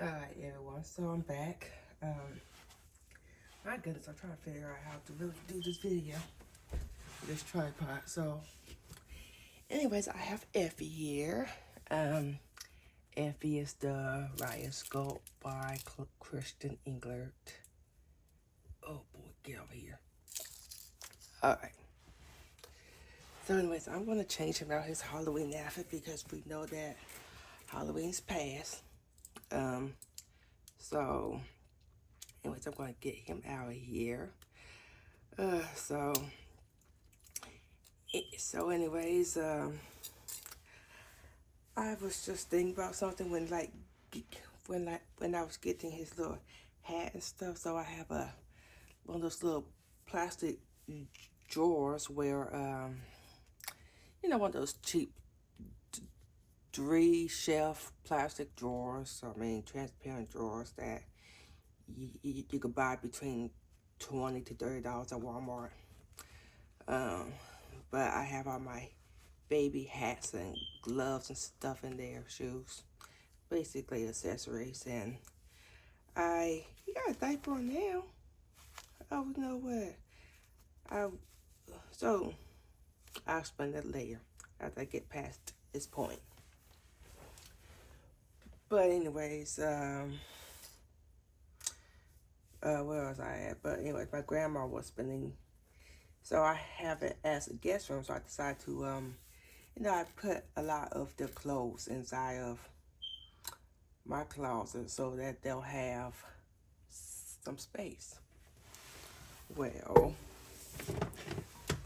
Alright, everyone, so I'm back. My goodness, I'm trying to figure out how to really do this video with this tripod. So, anyways, I have Ephy here. Ephy is the Riot Sculpt by Christian Englert. Oh boy, get over here. Alright. So, anyways, I'm going to change him out his Halloween outfit because we know that Halloween's past. So, anyways, I'm going to get him out of here. So anyways, I was just thinking about something when I was getting his little hat and stuff. So I have one of those little plastic drawers where one of those cheap 3-shelf plastic drawers. I mean, transparent drawers that you could buy between $20 to $30 at Walmart. But I have all my baby hats and gloves and stuff in there, shoes, basically accessories. And he got a diaper on now. Oh, you know what? So I'll explain that later after I get past this point. But anyways, where was I at? But anyways, my grandma was spending, so I have it as a guest room. So I decided to, I put a lot of the clothes inside of my closet so that they'll have some space. Well,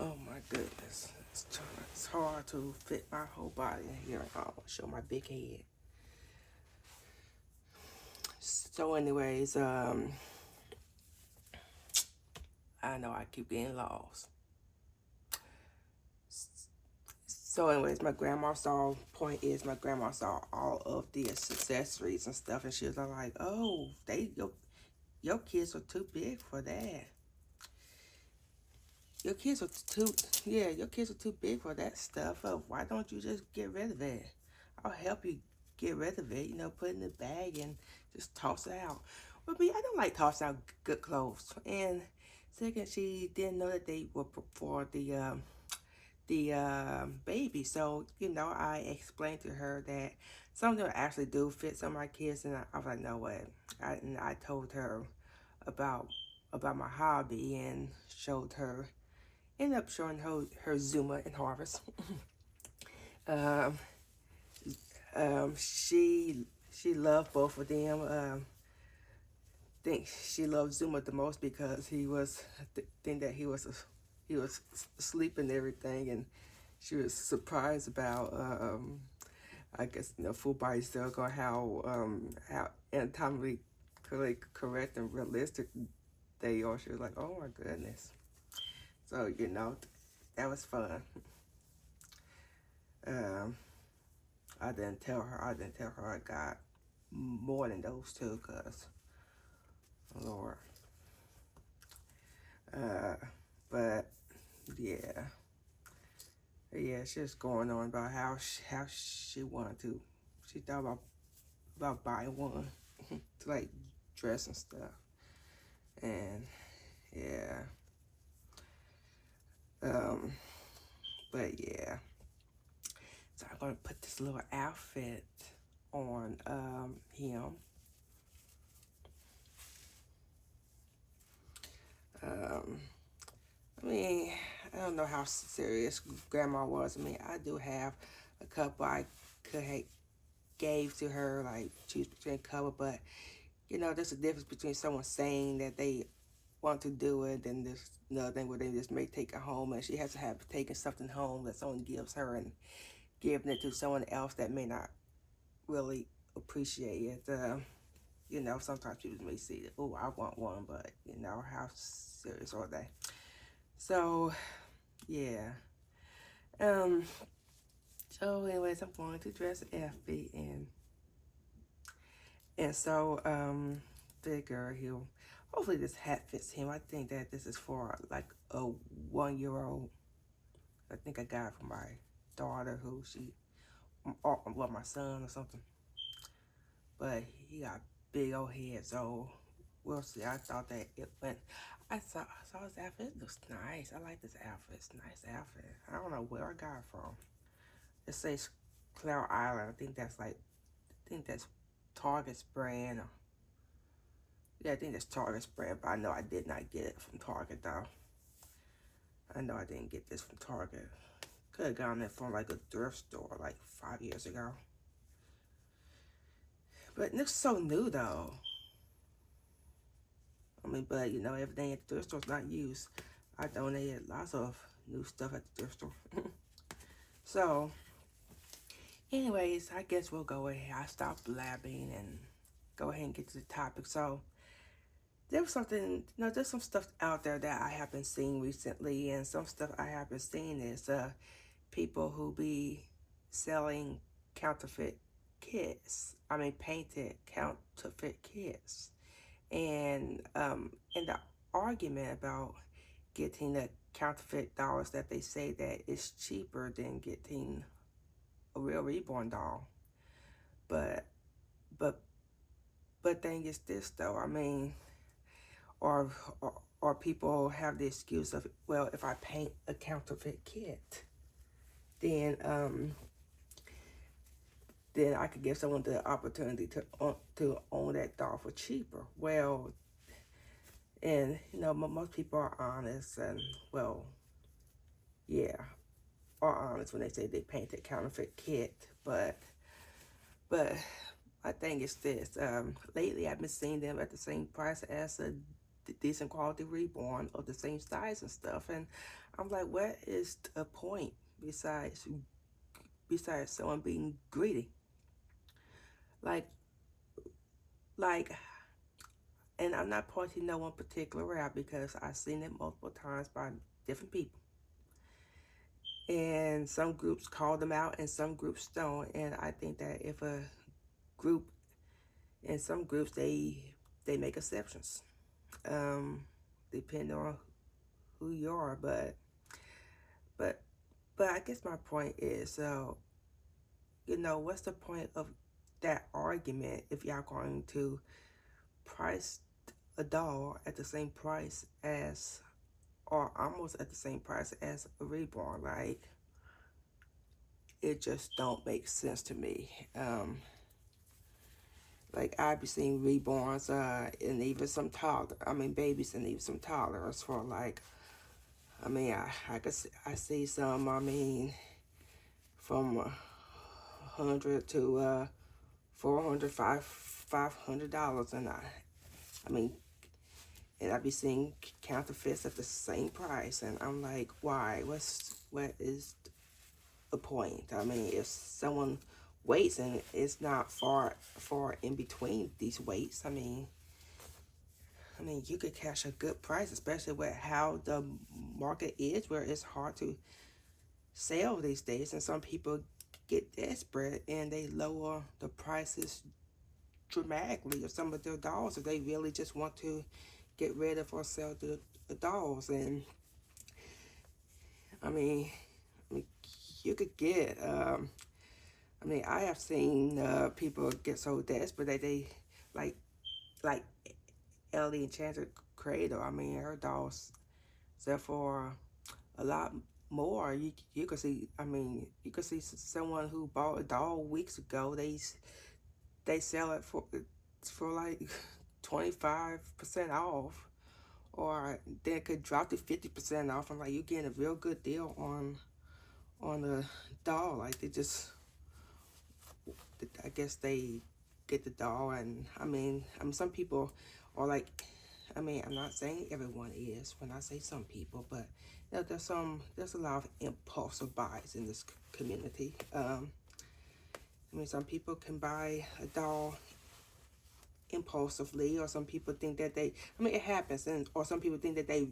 oh my goodness, it's hard to fit my whole body in here. I'll show my big head. So anyways, I know I keep getting lost. So anyways, my grandma saw all of the accessories and stuff, and she was like, oh, your kids are too big for that. Your kids are too big for that stuff. Why don't you just get rid of it? I'll help you get rid of it. Put it in the bag and just toss it out. But me, I don't like tossing out good clothes. And second, she didn't know that they were for the baby. So, I explained to her that some of them actually do fit some of my kids. And I was like, no what? I told her about my hobby and ended up showing her Zuma and Harvest. She loved both of them. Think she loved Zuma the most because he was asleep and everything, and she was surprised about I guess full body silicone, how anatomically correct and realistic they are. She was like, oh my goodness. So that was fun. I didn't tell her I got more than those two, cause Lord. But yeah, she was going on about how she wanted to. She thought about buying one to like dress and stuff, and yeah. But yeah. So I'm gonna put this little outfit on him. I mean, I don't know how serious Grandma was. I mean, I do have a couple I could have gave to her, like choose between a couple, but there's a difference between someone saying that they want to do it and there's another thing where they just may take it home, and she has to have taken something home that someone gives her and giving it to someone else that may not really appreciate it. Sometimes people may see that, oh, I want one, but how serious are they? So, yeah. So anyways, I'm going to dress Ephy, and so figure hopefully this hat fits him. I think that this is for like a 1-year-old. I think I got it from my daughter, my son or something. But he got big old head. So we'll see. I thought that it went. I saw his outfit. It looks nice. I like this outfit. It's a nice outfit. I don't know where I got it from. It says Cloud Island. I think that's Target's brand. Yeah, I think that's Target's brand. But I know I did not get it from Target though. I know I didn't get this from Target. Could have gotten it from like a thrift store like 5 years ago. But it looks so new though. I mean, but you know, everything at the thrift store is not used. I donated lots of new stuff at the thrift store. So, anyways, I guess we'll go ahead. I stopped blabbing and go ahead and get to the topic. So, there was something, you know, there's some stuff out there that I have been seeing recently, and some stuff I have been seeing is people who be selling counterfeit kits. I mean, painted counterfeit kits. And in the argument about getting the counterfeit dolls that they say that it's cheaper than getting a real Reborn doll. But but but thing is this though. I mean, or or people have the excuse of, well, if I paint a counterfeit kit, then then I could give someone the opportunity to own that doll for cheaper. Well, and you know, most people are honest, and well, yeah, are honest when they say they painted counterfeit kit. But I think it's this. Lately, I've been seeing them at the same price as a decent quality Reborn of the same size and stuff, and I'm like, what is the point besides someone being greedy? Like like and I'm not pointing no one particular out because I've seen it multiple times by different people. And some groups call them out and some groups don't. And I think that if a group, in some groups, they make exceptions, um, depending on who you are. But but I guess my point is, you know, what's the point of that argument if y'all going to price a doll at the same price as, or almost at the same price as a Reborn? Like, it just don't make sense to me. Like, I be seeing Reborns, and even some toddler. I mean, babies and even some toddlers for like. I mean, I see some. I mean, from 100 to 400, $500, and I mean, and I be seeing counterfeits at the same price, and I'm like, why? What is the point? I mean, if someone waits and it's not far in between these waits, I mean, you could catch a good price, especially with how the market is, where it's hard to sell these days, and some people get desperate and they lower the prices dramatically of some of their dolls if they really just want to get rid of or sell the dolls. And I mean, you could get. I mean, I have seen people get so desperate that they like Ellie Enchanted Cradle. I mean, her dolls sell for a lot more. You could see. I mean, you could see someone who bought a doll weeks ago. They sell it for like 25% off, or they could drop to 50% off. I'm like, you're getting a real good deal on a doll. Like, they just, I guess they get the doll, and I mean, some people are like, I mean, I'm not saying everyone is when I say some people, but you know, there's a lot of impulsive buys in this community. I mean, some people can buy a doll impulsively, or some people think that I mean, it happens, and or some people think that they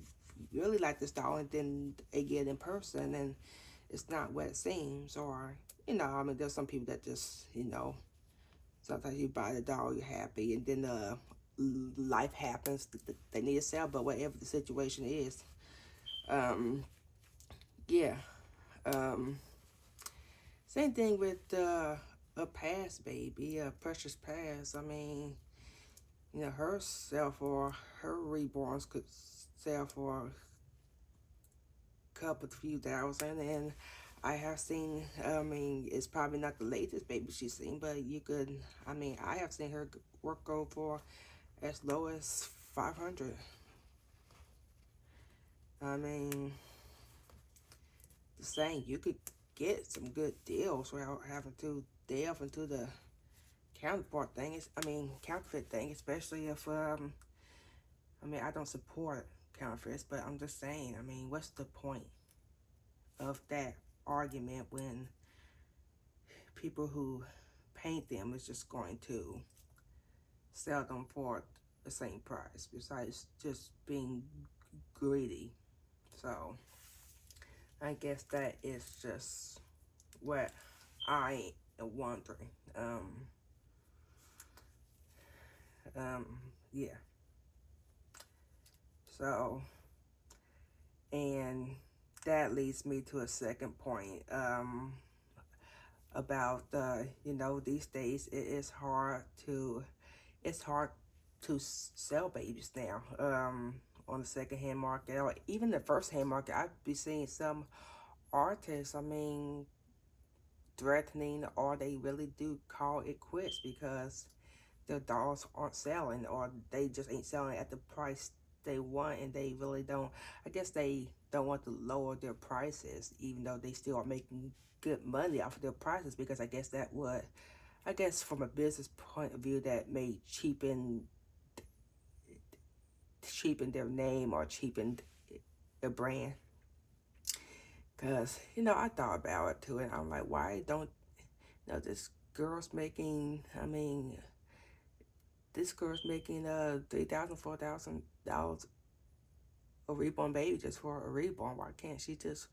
really like this doll, and then they get in person and it's not what it seems. Or, you know, I mean, there's some people that just, you know, sometimes you buy the doll, you're happy, and then life happens, they need to sell. But whatever the situation is, yeah, um, same thing with a past baby, a precious past. I mean, You know, her Reborns could sell for a couple, few thousand, and I have seen, I mean, it's probably not the latest baby she's seen, but you could, I mean, I have seen her work go for as low as 500. I mean, the same, you could get some good deals without having to delve into the counterpart thing. I mean, counterfeit thing, especially if, I mean, I don't support counterfeits, but I'm just saying, I mean, what's the point of that argument when people who paint them is just going to sell them for the same price, besides just being greedy? So I guess that is just what I am wondering. Um, yeah. So, and that leads me to a second point. About you know, these days it's hard to sell babies now. On the second hand market or even the first hand market, I'd be seeing some artists, I mean, threatening, or they really do call it quits because their dolls aren't selling, or they just ain't selling at the price they want, and they really don't. I guess they don't want to lower their prices, even though they still are making good money off of their prices, because I guess that would, I guess from a business point of view, that may cheapen their name or cheapen their brand. Cause you know, I thought about it too, and I'm like, why don't, you know, this girl's making? I mean, this girl's making $3,000, $4,000 a reborn baby just for a reborn. Why can't she just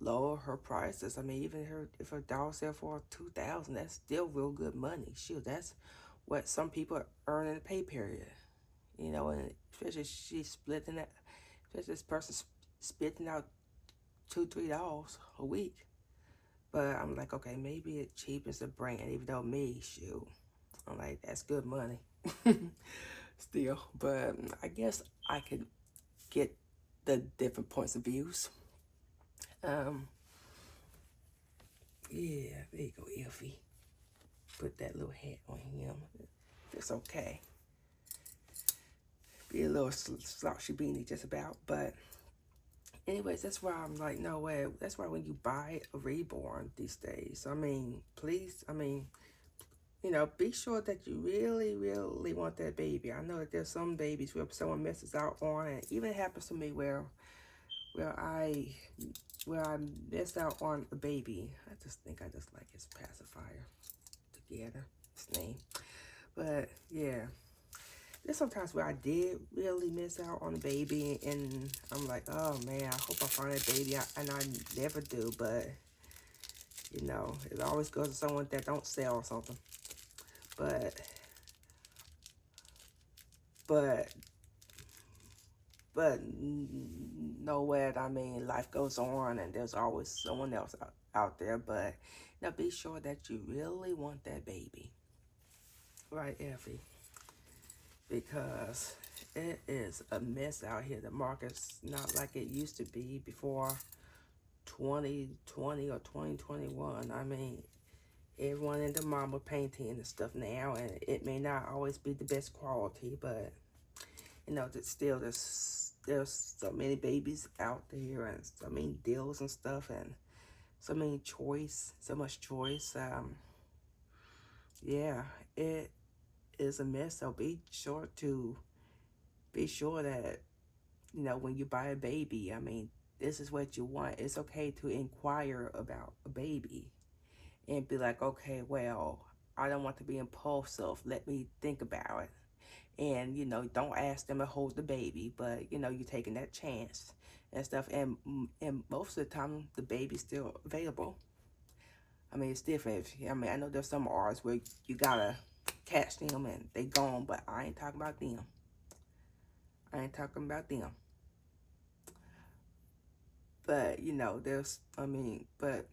lower her prices? I mean, even her, if her doll sell for 2,000, that's still real good money. Shoot, that's what some people earn in a pay period. You know, and especially she's splitting that. Especially this person spitting out $2, $3 a week. But I'm like, okay, maybe it cheapens the brand. Even though me, shoot, I'm like, that's good money. Still, but I guess I could get the different points of views. Um, yeah, there you go, Ephy. Put that little hat on him. It's okay. Be a little slouchy beanie just about, but anyways, that's why I'm like, no way. That's why when you buy a reborn these days, I mean, please, I mean, you know, be sure that you really, really want that baby. I know that there's some babies where someone misses out on, and even it happens to me where I where I missed out on a baby. I just think I just like his pacifier together, his name. But yeah, there's sometimes where I did really miss out on a baby, and I'm like, oh man, I hope I find that baby, and I never do. But you know, it always goes to someone that don't sell or something. But but but know what I mean, life goes on, and there's always someone else out there. But now be sure that you really want that baby, right, Ephy? Because it is a mess out here. The market's not like it used to be before 2020 or 2021. I mean, everyone in the mama painting and stuff now, and it may not always be the best quality, but you know, that still there's so many babies out there, and so many deals and stuff, and so much choice. Yeah, it is a mess. So be sure that, you know, when you buy a baby, I mean, this is what you want. It's okay to inquire about a baby and be like, okay, well, I don't want to be impulsive. Let me think about it. And, you know, don't ask them to hold the baby, but, you know, you're taking that chance and stuff. And most of the time, the baby's still available. I mean, it's different. I mean, I know there's some arts where you gotta catch them and they gone, but I ain't talking about them. I ain't talking about them. But, you know, but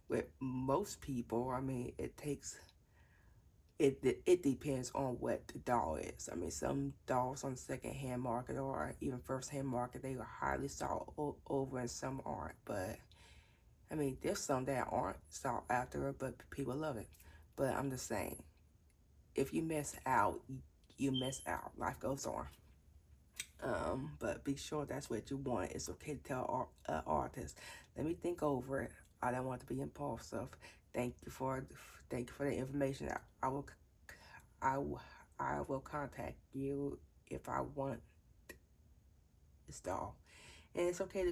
with most people, I mean, it takes it depends on what the doll is. I mean, some dolls on the second-hand market or even first-hand market, they are highly sought over and some aren't. But, I mean, there's some that aren't sought after, but people love it. But I'm just saying, if you miss out, you miss out. Life goes on. But be sure that's what you want. It's okay to tell artists, let me think over it. I don't want to be impulsive. Thank you for the information. I, will- I will contact you if I want this doll. And it's okay to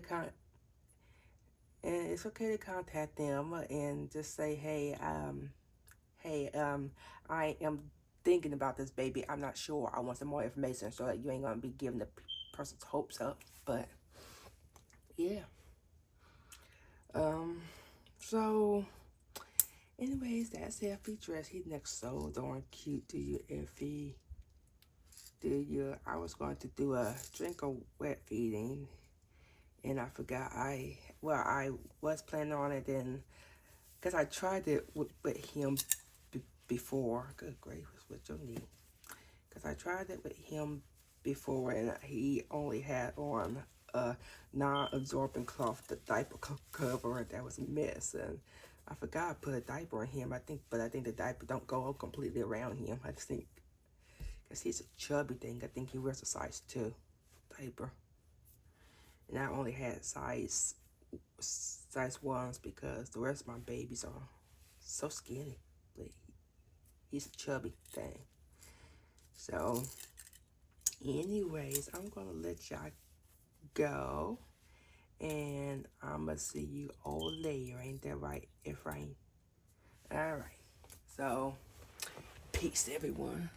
contact them and just say, hey, I am thinking about this baby. I'm not sure. I want some more information so that you ain't gonna be giving the person's hopes up. But yeah. So anyways, that's Ephy dress. He looks so darn cute. Do you, Ephy? Do you? I was going to do a drink of wet feeding, and I forgot. I was planning on it, and because I tried it with him before. Good gracious, with your knee. Because I tried it with him before, and he only had on a non-absorbent cloth, the diaper cover, and that was a mess. And I forgot I put a diaper on him. But I think the diaper don't go completely around him. I just think, because he's a chubby thing, I think he wears a size 2 diaper. And I only had size 1s because the rest of my babies are so skinny. But he's a chubby thing. So, anyways, I'm gonna let y'all go, and I'ma see you all later. Ain't that right, Ephraim? All right. So, peace, everyone.